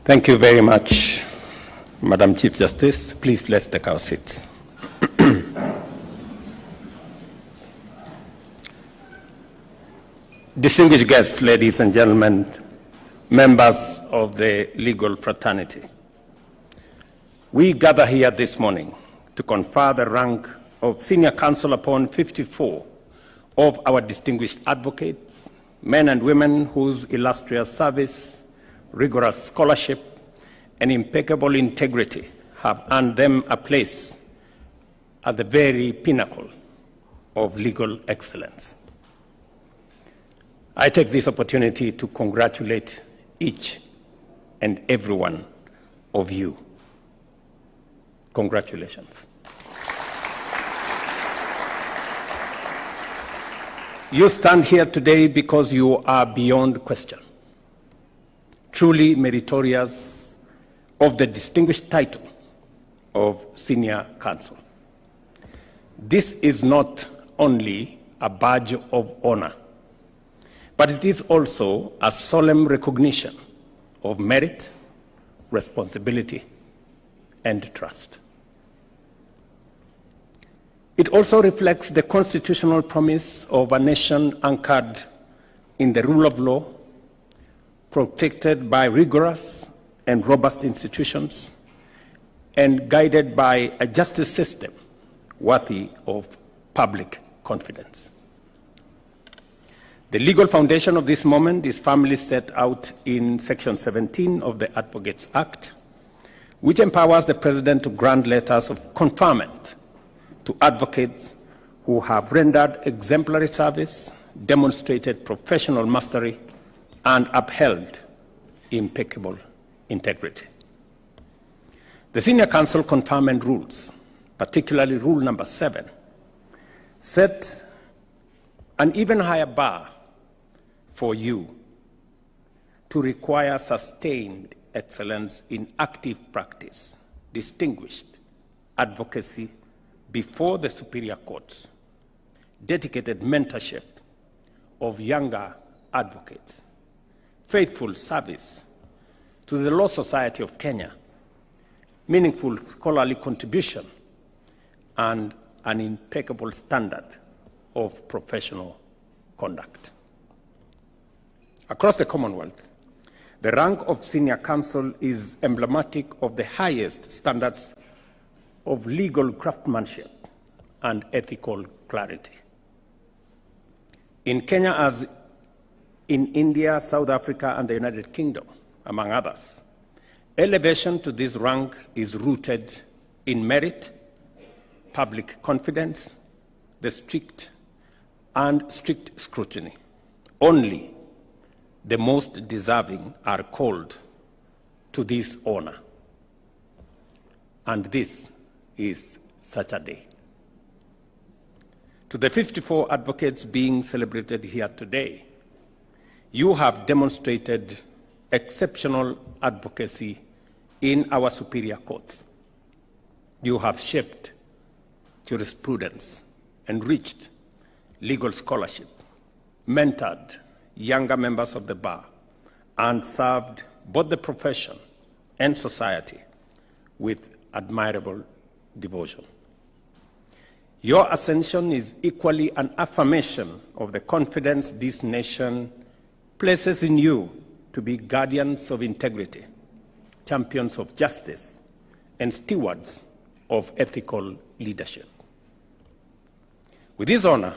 Thank you very much, Madam Chief Justice. Please let's take our seats. Distinguished guests, ladies and gentlemen, members of the legal fraternity, we gather here this morning to confer the rank of Senior Counsel upon 54 of our distinguished advocates, men and women whose illustrious service, rigorous scholarship, and impeccable integrity have earned them a place at the very pinnacle of legal excellence. I take this opportunity to congratulate each and every one of you. Congratulations. You stand here today because you are beyond question, truly meritorious of the distinguished title of Senior Counsel. This is not only a badge of honor, but it is also a solemn recognition of merit, responsibility, and trust. It also reflects the constitutional promise of a nation anchored in the rule of law, protected by rigorous and robust institutions, and guided by a justice system worthy of public confidence. The legal foundation of this moment is firmly set out in Section 17 of the Advocates Act, which empowers the President to grant letters of conferment to advocates who have rendered exemplary service, demonstrated professional mastery, and upheld impeccable integrity. The Senior Counsel conferment rules, particularly Rule number 7, set an even higher bar for you to require sustained excellence in active practice, distinguished advocacy before the superior courts, dedicated mentorship of younger advocates, faithful service to the Law Society of Kenya, meaningful scholarly contribution, and an impeccable standard of professional conduct. Across the Commonwealth, the rank of Senior Counsel is emblematic of the highest standards of legal craftsmanship and ethical clarity. In Kenya, as in India, South Africa, and the United Kingdom, among others, elevation to this rank is rooted in merit, public confidence, the strict scrutiny. Only the most deserving are called to this honor. And this is such a day. To the 54 advocates being celebrated here today, you have demonstrated exceptional advocacy in our superior courts. You have shaped jurisprudence, enriched legal scholarship, mentored younger members of the bar, and served both the profession and society with admirable devotion. Your ascension is equally an affirmation of the confidence this nation places in you to be guardians of integrity, champions of justice, and stewards of ethical leadership. With this honor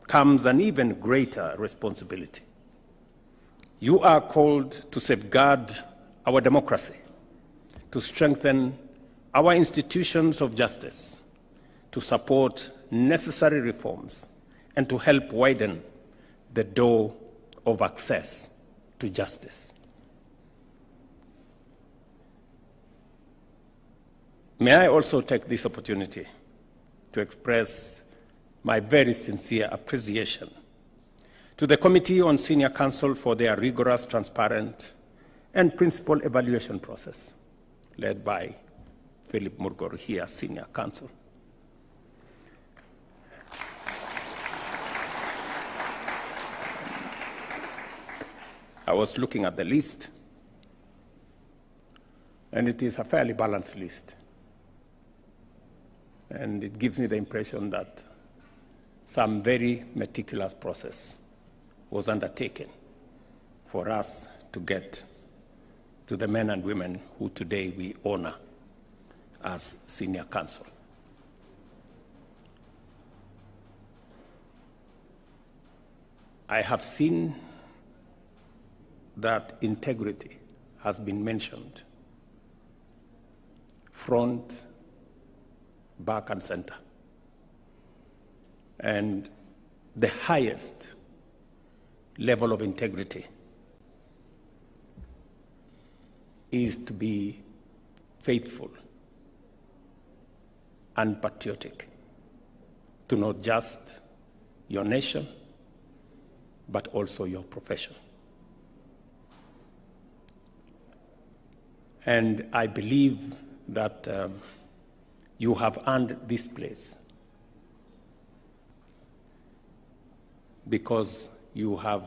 comes an even greater responsibility. You are called to safeguard our democracy, to strengthen our institutions of justice, to support necessary reforms, and to help widen the door of access to justice. May I also take this opportunity to express my very sincere appreciation to the Committee on Senior Counsel for their rigorous, transparent, and principled evaluation process, led by Philip Murgor here, Senior Counsel. I was looking at the list, And it is a fairly balanced list. And it gives me the impression that some very meticulous process was undertaken for us to get to the men and women who today we honor as senior counsel. I have seen that integrity has been mentioned front, back, and center. And the highest level of integrity is to be faithful and patriotic to not just your nation, but also your profession. And I believe that you have earned this place because you have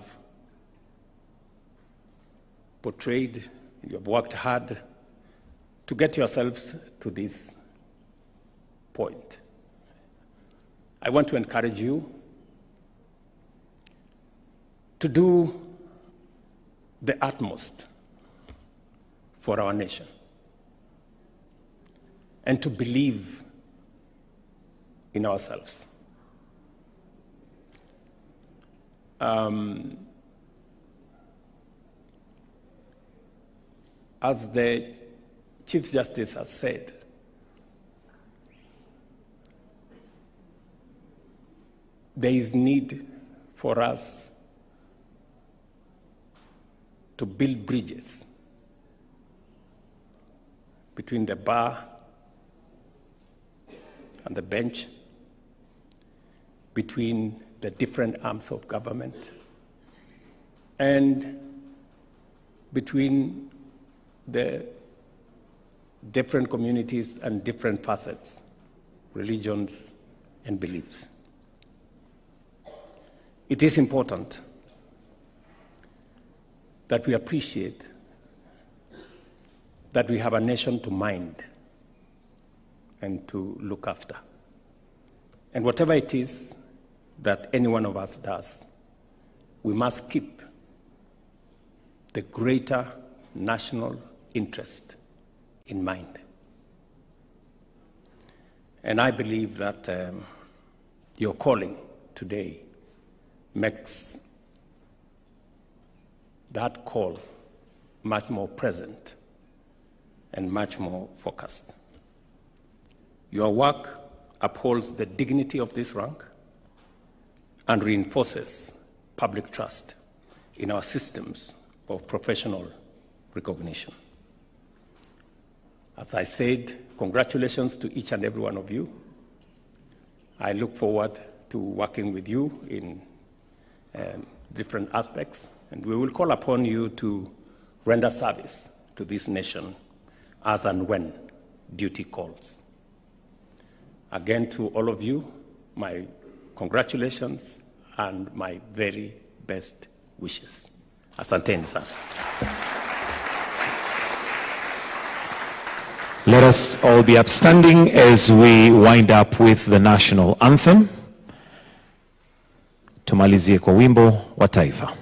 portrayed, you have worked hard to get yourselves to this point. I want to encourage you to do the utmost for our nation and to believe in ourselves. As the Chief Justice has said, there is need for us to build bridges between the bar and the bench, between the different arms of government, and between the different communities and different facets, religions, and beliefs. It is important that we appreciate that we have a nation to mind and to look after. And whatever it is that any one of us does, we must keep the greater national interest in mind. And I believe that your calling today makes that call much more present and much more focused. Your work upholds the dignity of this rank and reinforces public trust in our systems of professional recognition. As I said, congratulations to each and every one of you. I look forward to working with you in different aspects, and we will call upon you to render service to this nation as and when duty calls. Again, to all of you, my congratulations and my very best wishes. Asanteni sana. Let us all be upstanding as we wind up with the national anthem. Tumalizie kwa wimbo wa taifa.